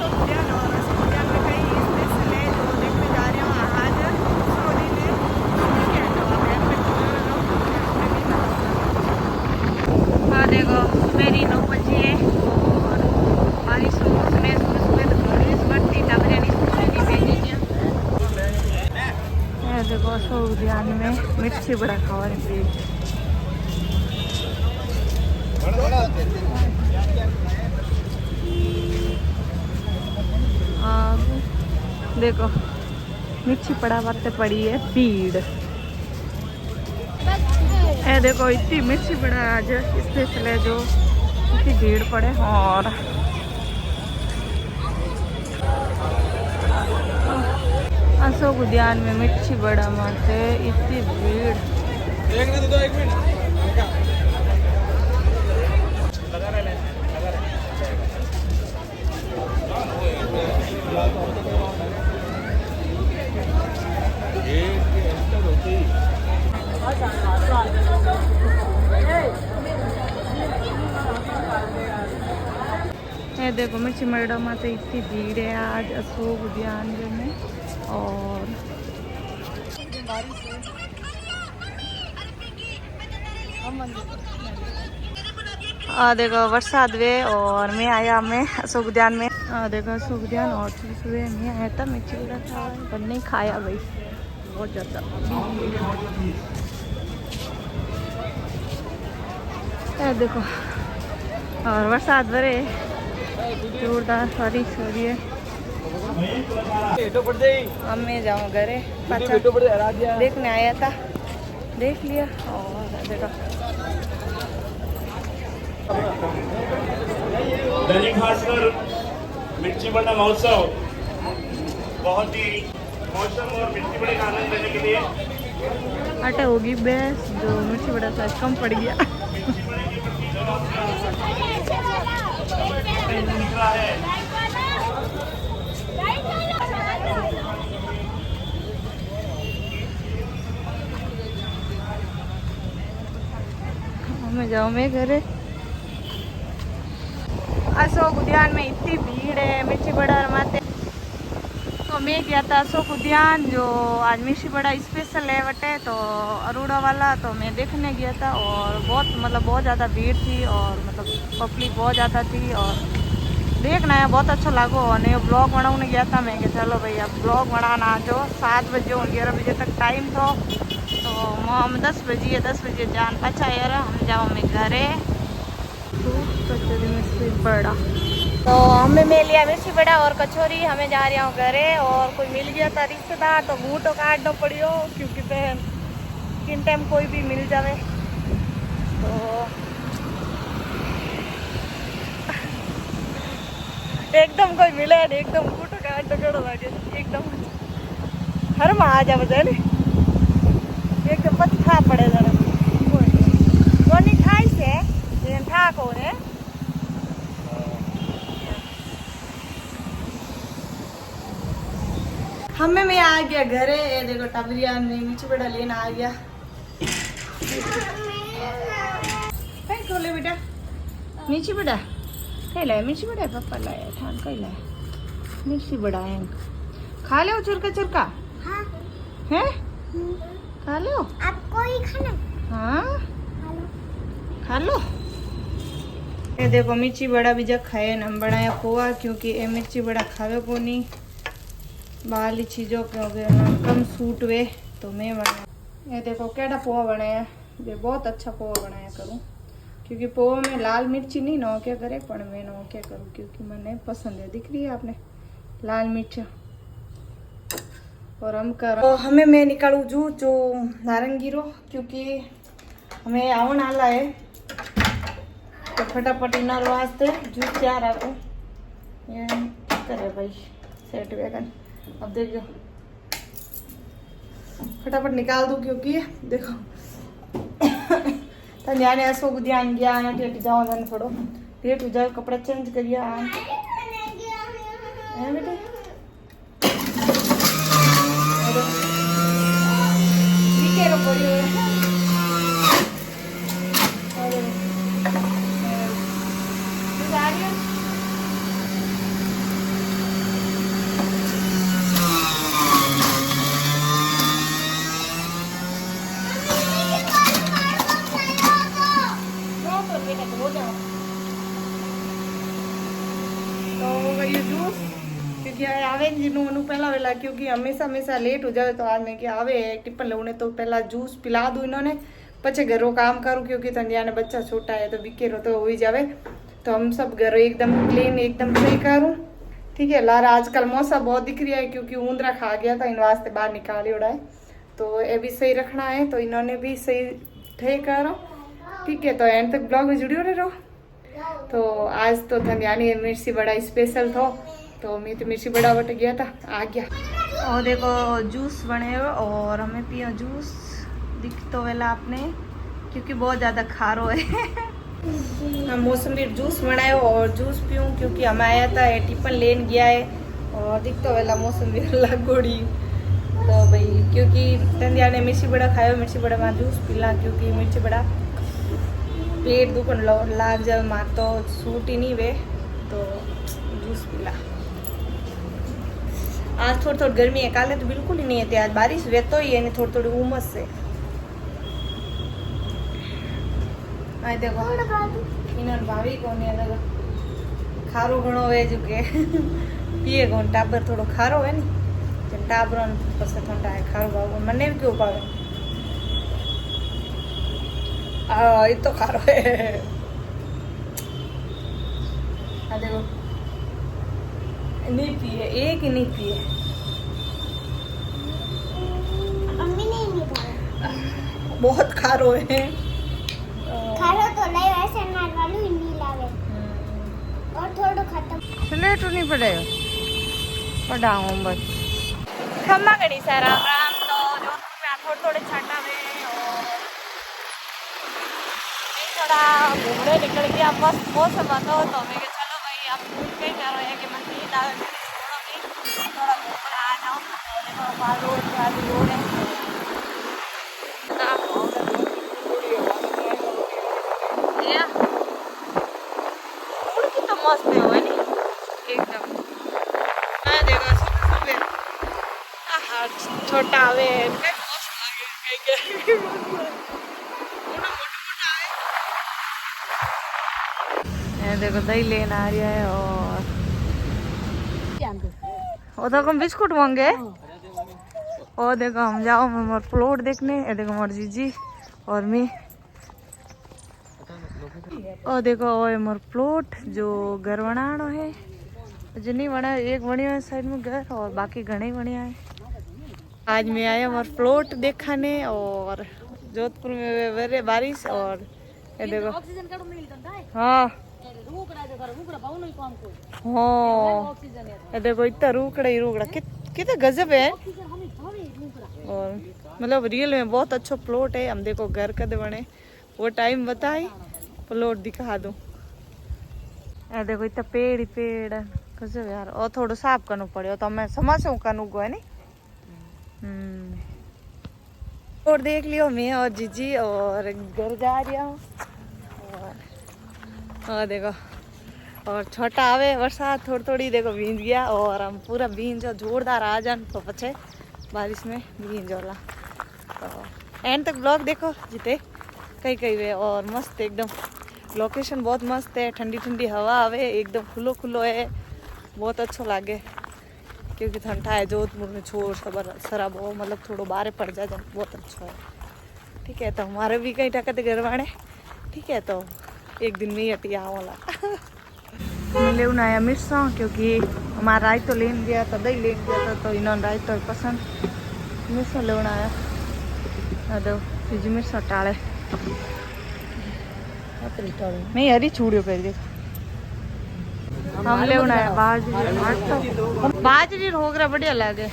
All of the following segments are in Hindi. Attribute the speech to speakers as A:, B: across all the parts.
A: अशोक उद्यान और अशोक उद्यान में कई स्पेशल है जो देखने जा रहे हो आज सोनी में। ठीक है, तो आप यहाँ पे हाँ देखो मेरी 9 बजे है और बारिश उसमें सुबह सुबह तो बारिश बढ़ती टाबरियानी स्कूल नहीं भेजी है। देखो अशोक उद्यान में मिर्ची बड़ा खावा प्लेट। देखो मिर्ची पड़ा बातें पड़ी है भीड़। ए देखो इतनी मिर्ची पड़ा आज स्पेशल है जो इतनी भीड़ पड़े। और अशोक उद्यान में मिर्ची बड़ा मारते इतनी भीड़। ये देखो मिर्ची मरड़ा में तो इतनी भीड़ है आज अशोक उद्यान में। और देखो बरसात वे और मैं आया मैं अशोक उद्यान में। देखो अशोक उद्यान और सुबह मैं आया था मिर्ची बड़ा था पर नहीं खाया भाई बहुत ज़्यादा। देखो और बरसात भरे जोरदार बारिश हो रही है। अब मैं जाऊँ घरे देखने आया था देख लिया। और देखो
B: दैनिक भास्कर मिर्ची बड़ा महोत्सव बहुत ही मौसम और मिर्ची बड़े का आनंद लेने के लिए
A: आटा होगी बेस जो मिर्ची बड़ा था कम पड़ गया। मैं जाऊँ मैं घरे। अशोक उद्यान में इतनी भीड़ है मिर्ची बड़ा रमाते। तो मैं गया था अशोक उद्यान जो आज मिर्ची बड़ा स्पेशल है वटे तो अरोड़ा वाला तो मैं देखने गया था। और बहुत ज़्यादा भीड़ थी और पब्लिक बहुत ज़्यादा थी और देखना है बहुत अच्छा लगा। और नहीं ब्लॉग बनाने गया था मैं कि चलो भाई अब ब्लॉग बनाना जो 7 बजे 11 बजे तक टाइम था तो हम 10 बजे जान पाचा यार हम जाओ मैं घरे। कचौरी मिर्ची बड़ा तो हमें मिल लिया मिर्ची बड़ा और कचौरी। हमें जा रही हूँ घरे और कोई मिल गया था रिश्तेदार तो मुँह तो काटना पड़ियो क्योंकि बहन किन टाइम कोई भी मिल जावे तो एकदम कोई मिले एकदम मुँह तो काटना कड़ो लगे एकदम हर में आ जावे जाने एकदम पत्था पड़े जरा कोनी खाई से ठा को रे। हमें मैं आ गया घरे। ये देखो टाबरिया ने मिर्ची बड़ा लेना आ गया। कहीं खोले बेटा मिर्ची बड़ा कहीं लाया मिर्ची बड़ा पापा लाया ठान कहीं लाया मिर्ची बड़ा है खा लो चुरका हाँ। है खा लो आपको ही खाना हाँ खा लो। ये देखो मिर्ची बड़ा बीजा खाए न बनाया पोहा क्योंकि ये मिर्ची बड़ा खावे को नहीं बाली चीज़ों के कम सूट वे तो मैं बनाया। ये देखो केड़ा पोहा बनाया ये बहुत अच्छा पोहा बनाया करूँ क्योंकि पोहा में लाल मिर्ची नहीं नौ क्या करे पर मैं नौ क्या करूँ क्योंकि मैंने पसंद है दिख रही है आपने लाल मिर्च। और हम कर तो हमें मैं निकालू जूस जो नारंगी रो क्योंकि हमें आवन आला है तो फटाफट इनर वास्ते जूस तैयार रखो ये करे भाई सेट वेगन। अब देखो फटाफट निकाल दूँ क्योंकि देखो ध्यान अशोक उद्यान गया आना लेट जाओ मैंने थोड़ो लेट हो जाओ कपड़ा चेंज करिए बेटे। पी जूस क्योंकि आवे जिन्होंने पहला वेला क्योंकि हमेशा हमेशा लेट हो जाए तो आज मैं क्या आवे टिफिन लौने तो पहला जूस पिला दूँ इन्होंने पचे घरों काम करूँ क्योंकि तंदिया ने बच्चा छोटा है तो बिकेरो तो हो ही जावे तो हम सब घर एकदम क्लीन एकदम सही करूँ। ठीक है लारा आजकल मौसम बहुत दिख रहा है क्योंकि ऊंदरा खा गया था इन वास्ते बाहर निकाली उड़ा है तो ये भी सही रखना है तो इन्होंने भी सही थे करो। ठीक है तो एंड तक ब्लॉग में जुड़ियो रहो। तो आज तो धनियानी मिर्ची बड़ा स्पेशल था तो मैं तो मिर्ची बड़ा बट गया था आ गया और देखो जूस बने और हमें पिया जूस दिख तो वेला आपने क्योंकि बहुत ज़्यादा खारो है हम मौसमी जूस बनाए और जूस पीऊँ क्योंकि हम आया था टिफिन लेन गया है और दिख तो वेला मौसमी लगोड़ी तो भाई क्योंकि तंदिया ने मिर्ची बड़ा खाया मिर्ची बड़ा में जूस पीला क्योंकि मिर्ची बड़ा पेट दुखन लाग जाए मार तो सूट ही नहीं वे तो जूस पीला। आज थोड़ी थोड़ी गर्मी है काले तो बिल्कुल ही नहीं है आज बारिश वे तो ही है थोड़ी थोड़ी उमस से आ देखो इन्होंने भाभी कौन है देखो खारो घणो वे जो के पिए कौन टाबर थोड़ो खारो है नी टाबरो पसंद ठंडा है खारो भाव मने भी क्यों पावे ये तो खारो है आ देखो नहीं पिए एक ही नहीं पिए बहुत खारो है
C: खारो तो नहीं वैसे ना वालू ही नहीं लावे और थोड़ा खत्म
A: स्लेट नहीं पड़ेगा पढ़ाऊँ बस खम्मा गणी सर राम राम तो जोधपुर में थोड़े थोड़े छाटा में और थोड़ा घूमने निकल गया मस्त मौसम आता हो तो मैं चलो भाई आप कहीं जा रहे हैं कि मैं नींद आवे मेरे थोड़ा घूम कर आ जाओ देखो बाहर रोड पे आदि रोड है मस्त है वो नहीं एकदम देखो सुबह छोटा आवे देखो दही लेना आ रहा है और तो हम बिस्कुट मांगे और देखो हम जाओ हमारे प्लॉट देखने देखो हमारे जीजी और मैं और देखो और मोर प्लॉट जो घर बनाना है जो नहीं बना एक बढ़िया है साइड में घर और बाकी घने बढ़िया है। आज मैं आया मोर प्लॉट देखाने और जोधपुर में वेरे बारिश और ये देखो हाँ हाँ ये देखो इतना रुकड़ा ही रुकड़ा कितने गजब है और मतलब रियल में बहुत अच्छा प्लॉट है। हम देखो घर कद बने वो टाइम बताए प्लॉट दिखा दूं ए देखो इतना पेड़ ही पेड़ गजब यार और थोड़ा साफ करना पड़ेगा तो मैं समझ हूँ कानू को है नी और देख लियो मैं और जीजी और घर जा रहा हूँ और देखो और छोटा आवे बरसात थोड़ी थोड़ी देखो भींज गया और हम पूरा भींज जोरदार आ जान तो पचे बारिश में भींज होला तो एंड तक ब्लॉग देखो जीते कई कई वे और मस्त एकदम लोकेशन बहुत मस्त है ठंडी ठंडी हवा आवे एकदम खुलो खुलो है बहुत अच्छा लगे क्योंकि ठंडा है जोधपुर में छोर सबर शराब हो मतलब थोड़ा बाहर पड़ जाए बहुत अच्छा है। ठीक है तो हमारे भी कहीं टकते घर वाणे ठीक है तो एक दिन में ही हटी आवाला मैं ले आया मिर्चा क्योंकि हमारा राय तो लेन गया था दही लेन गया था तो इन्होंने राय तो पसंद मिर्चा ले आया दो चीज मिर्चा टाले मैं हरी चूड़ियों कर दी हम ले बाजरी होगरा बढ़िया लगे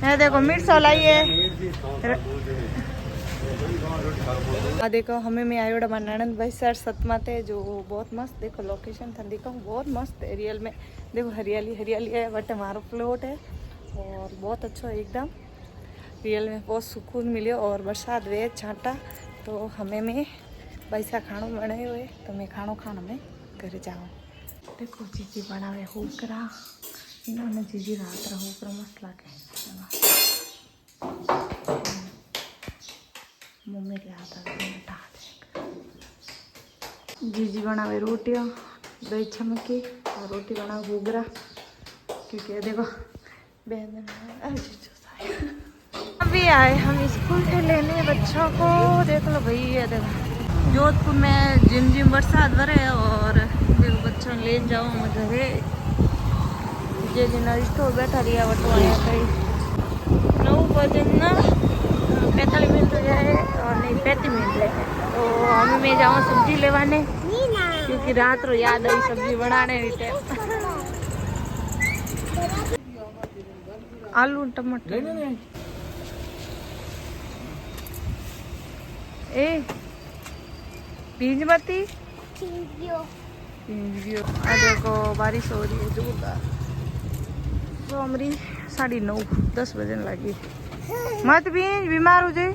A: है देखो मिर्चा लाइए देखो हमें मैं आयोड़ा मा ननंद भाई सर सतमा थे जो बहुत मस्त देखो लोकेशन था देखो बहुत मस्त है रियल में देखो हरियाली हरियाली है बट हमारा प्लॉट है और बहुत अच्छा है एकदम रियल में बहुत सुकून मिले और बरसात वे छाटा तो हमें में पैसा खानो बनाए हुए तो मैं खानो खाना में घर जाऊँ देखो जीजी बनावे होकरा इन्होंने जीजी रात रहा होकरा मस्त लागे मम्मी के हाथ जीजी बनावे रोटियाँ दही छमकी रोटी बना घूगरा क्योंकि देखो बहन अभी आए हम स्कूल से लेने बच्चों को। देख लो भाई ये देखो जोधपुर में जिम बरसात भरे और देखो बच्चों ले जाओ मैं घरे जे दिन स्टोर बैठा रिया वटो आया कई 9 बजे ना 45 मिनट हो जाए और नहीं 35 मिनट रहे तो हमें मैं जाऊँ सब्जी लेवाने क्योंकि रात रो याद आई सब्जी बनाने रीते आलू टमाटर ए बीज मती देखो बारिश हो रही है जोरदार। तो हमारी 9:30 10 बजने लगी मत बीज बीमार हो जाए।